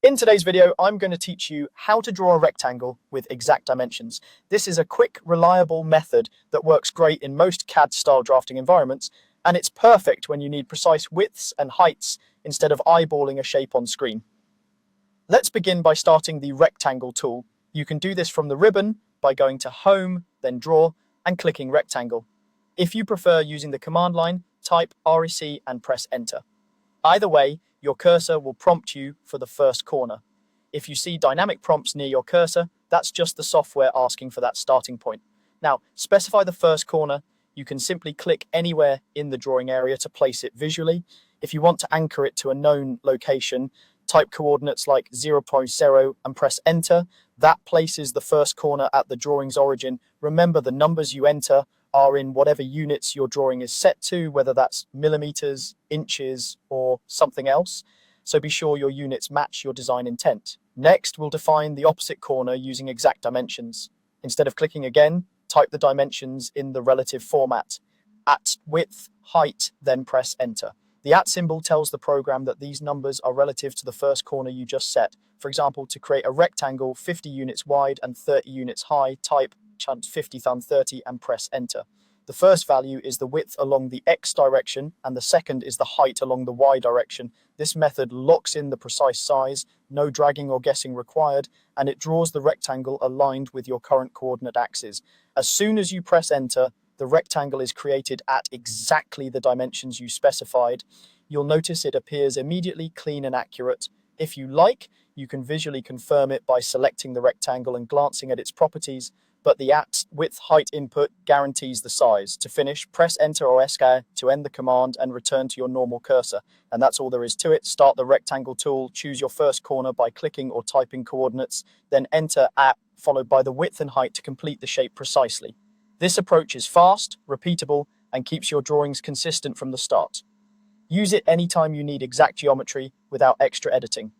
In today's video, I'm going to teach you how to draw a rectangle with exact dimensions. This is a quick, reliable method that works great in most CAD-style drafting environments, and it's perfect when you need precise widths and heights instead of eyeballing a shape on screen. Let's begin by starting the Rectangle tool. You can do this from the ribbon by going to Home, then Draw, and clicking Rectangle. If you prefer using the command line, type REC and press Enter. Either way, your cursor will prompt you for the first corner. If you see dynamic prompts near your cursor, that's just the software asking for that starting point. Now, specify the first corner. You can simply click anywhere in the drawing area to place it visually. If you want to anchor it to a known location, type coordinates like 0.0 and press Enter. That places the first corner at the drawing's origin. Remember, the numbers you enter are in whatever units your drawing is set to, whether that's millimeters, inches, or something else. So be sure your units match your design intent. Next, we'll define the opposite corner using exact dimensions. Instead of clicking again, type the dimensions in the relative format. At width, height, then press Enter. The @ symbol tells the program that these numbers are relative to the first corner you just set. For example, to create a rectangle 50 units wide and 30 units high, type 50x30 and press Enter. The first value is the width along the X direction and the second is the height along the Y direction. This method locks in the precise size, no dragging or guessing required, and it draws the rectangle aligned with your current coordinate axis. As soon as you press Enter, the rectangle is created at exactly the dimensions you specified. You'll notice it appears immediately clean and accurate. If you like, you can visually confirm it by selecting the rectangle and glancing at its properties, but the @ width height input guarantees the size. To finish, press Enter or Escape to end the command and return to your normal cursor. And that's all there is to it. Start the Rectangle tool, choose your first corner by clicking or typing coordinates, then enter @ followed by the width and height to complete the shape precisely. This approach is fast, repeatable, and keeps your drawings consistent from the start. Use it anytime you need exact geometry without extra editing.